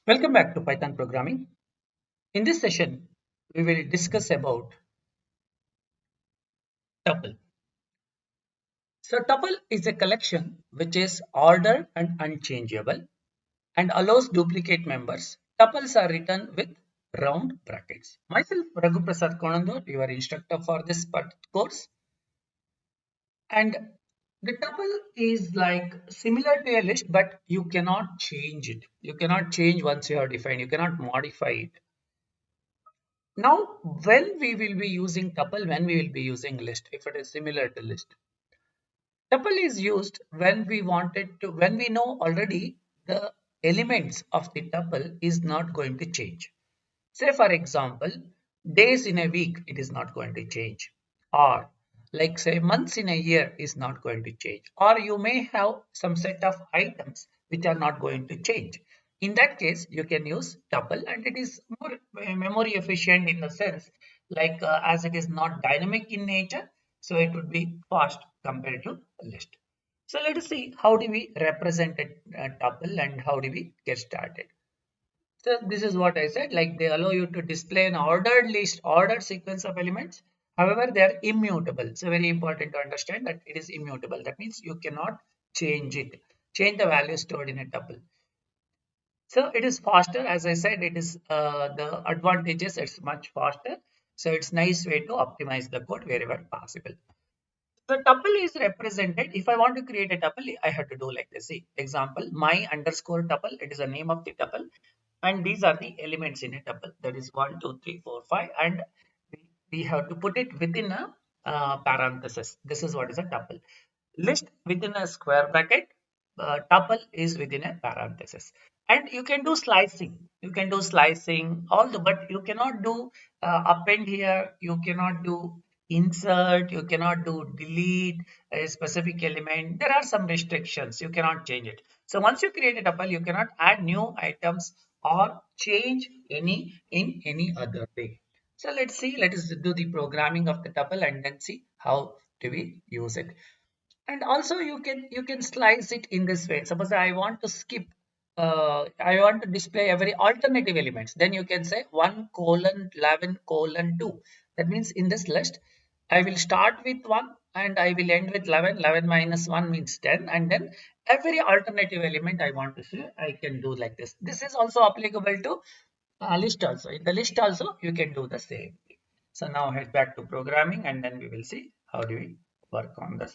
Welcome back to Python programming. In this session, we will discuss about tuple. So tuple is a collection which is ordered and unchangeable and allows duplicate members. Tuples are written with round brackets. Myself, Raghu Prasad Konandor, your instructor for this course. And the tuple is like similar to a list, but you cannot change it. You cannot change once you have defined. You cannot modify it. Now, when we will be using tuple, when we will be using list, if it is similar to list. Tuple is used when we wanted to, when we know already the elements of the tuple is not going to change. Say for example, days in a week, it is not going to change. Or like say months in a year is not going to change. Or you may have some set of items which are not going to change. In that case, you can use tuple and it is more memory efficient in the sense like as it is not dynamic in nature, so it would be fast compared to a list. So let us see how do we represent a tuple and how do we get started. So this is what I said, like they allow you to display an ordered list, ordered sequence of elements. However, they are immutable. So very important to understand that it is immutable. That means you cannot change it, change the value stored in a tuple. So it is faster. As I said, it is the advantages. It's much faster. So it's nice way to optimize the code wherever possible. The tuple is represented. If I want to create a tuple, I have to do like this. See, example, my underscore tuple. It is the name of the tuple, and these are the elements in a tuple. That is 1, 2, 3, 4, 5, and we have to put it within a parenthesis. This is what is a tuple. List within a square bracket. Tuple is within a parenthesis. And you can do slicing. You can do slicing, although, but you cannot do append here. You cannot do insert. You cannot do delete a specific element. There are some restrictions. You cannot change it. So once you create a tuple, you cannot add new items or change any in any other way. So let's see. Let us do the programming of the tuple and then see how do we use it. And also you can slice it in this way. Suppose I want to skip, I want to display every alternative elements, then you can say 1 colon 11 colon 2. That means in this list I will start with 1 and I will end with 11. 11 minus 1 means 10, and then every alternative element I want to say I can do like this. This is also applicable to list also. In the list also you can do the same. So now head back to programming and then we will see how do we work on this.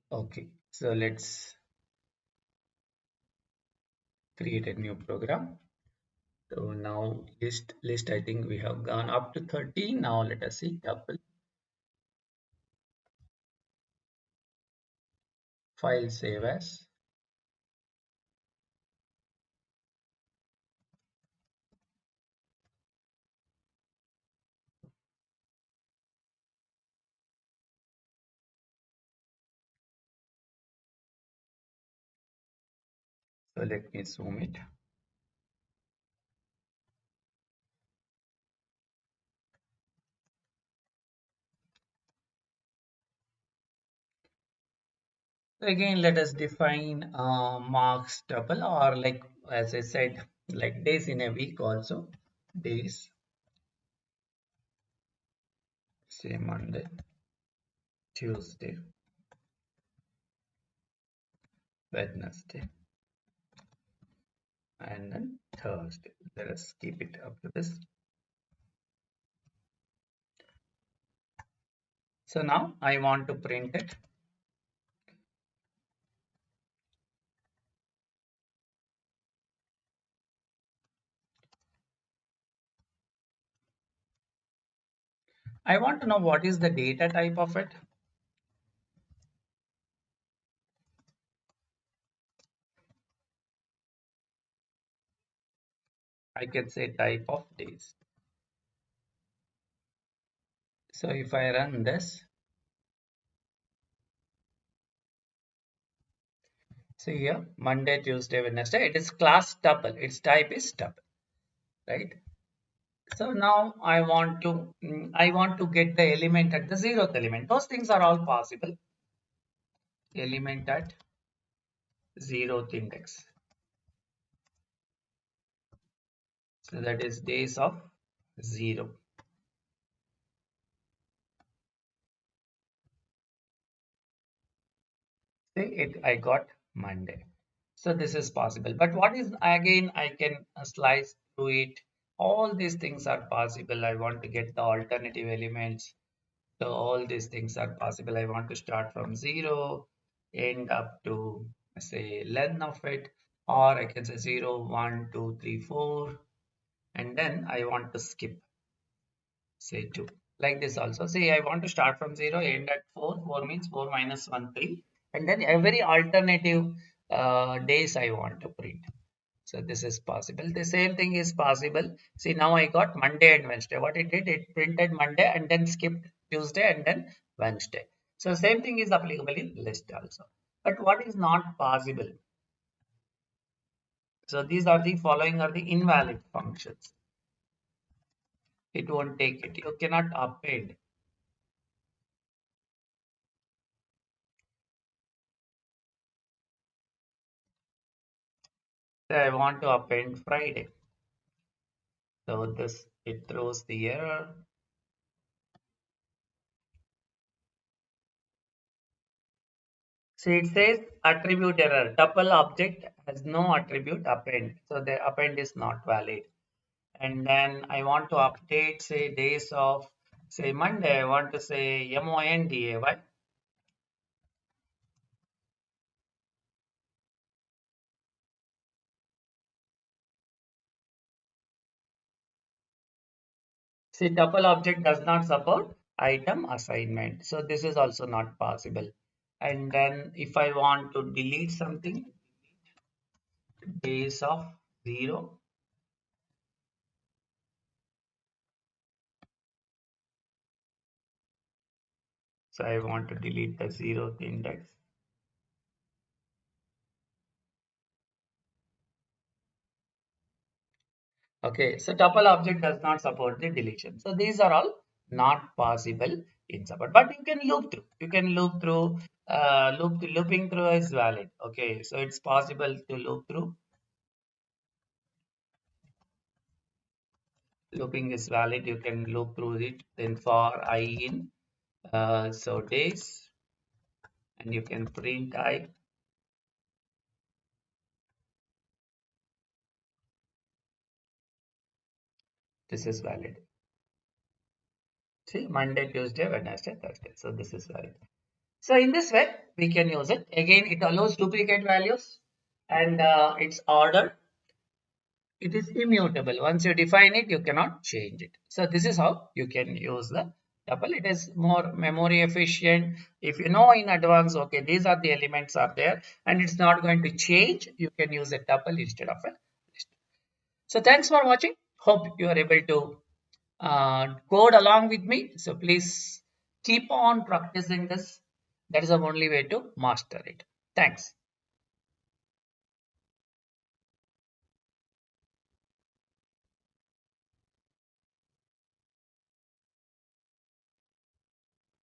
Okay, so let's create a new program. So now list I think we have gone up to 30. Now let us see tuple file save as. So let me zoom it. So again, let us define marks tuple, or like as I said, like days in a week also. Days, say Monday, Tuesday, Wednesday, and then Thursday. Let us keep it up to this. So now I want to print it. I want to know what is the data type of it. I can say type of days. So if I run this, see here Monday, Tuesday, Wednesday, it is class tuple. Its type is tuple. right? So now I want to get the element at the zeroth element. Those things are all possible. Element at zeroth index. So that is days of 0. See it, I got Monday. So this is possible. But what is again, I can slice through it. All these things are possible. I want to get the alternative elements. So all these things are possible. I want to start from 0, end up to say length of it, or I can say 0, 1, 2, 3, 4, and then I want to skip say 2. Like this also. See, I want to start from 0, end at 4. 4 means 4 minus 1, 3. And then every alternative days I want to print. So this is possible. The same thing is possible. See, now I got Monday and Wednesday. What it did, it printed Monday and then skipped Tuesday and then Wednesday. So same thing is applicable in list also. But what is not possible? So these are the following are the invalid functions. It won't take it. You cannot append. So I want to append Friday. So this it throws the error. So it says attribute error. Tuple object has no attribute append. So the append is not valid. And then I want to update say days of say Monday. I want to say Monday. Why? See tuple object does not support item assignment. So this is also not possible. And then if I want to delete something, days of 0. So I want to delete the 0th index. Okay, so tuple object does not support the deletion. So these are all not possible in support, but you can loop through. You can loop through. Looping through is valid. Okay, so it's possible to loop through. Looping is valid. You can loop through it. Then for I in so days, and you can print I. This is valid. See Monday, Tuesday, Wednesday, Thursday. So this is valid. So in this way, we can use it. Again, it allows duplicate values and it's ordered. It is immutable. Once you define it, you cannot change it. So this is how you can use the tuple. It is more memory efficient. If you know in advance, okay, these are the elements are there and it's not going to change, you can use a tuple instead of a list. So thanks for watching. Hope you are able to code along with me. So please keep on practicing this. That is the only way to master it. Thanks.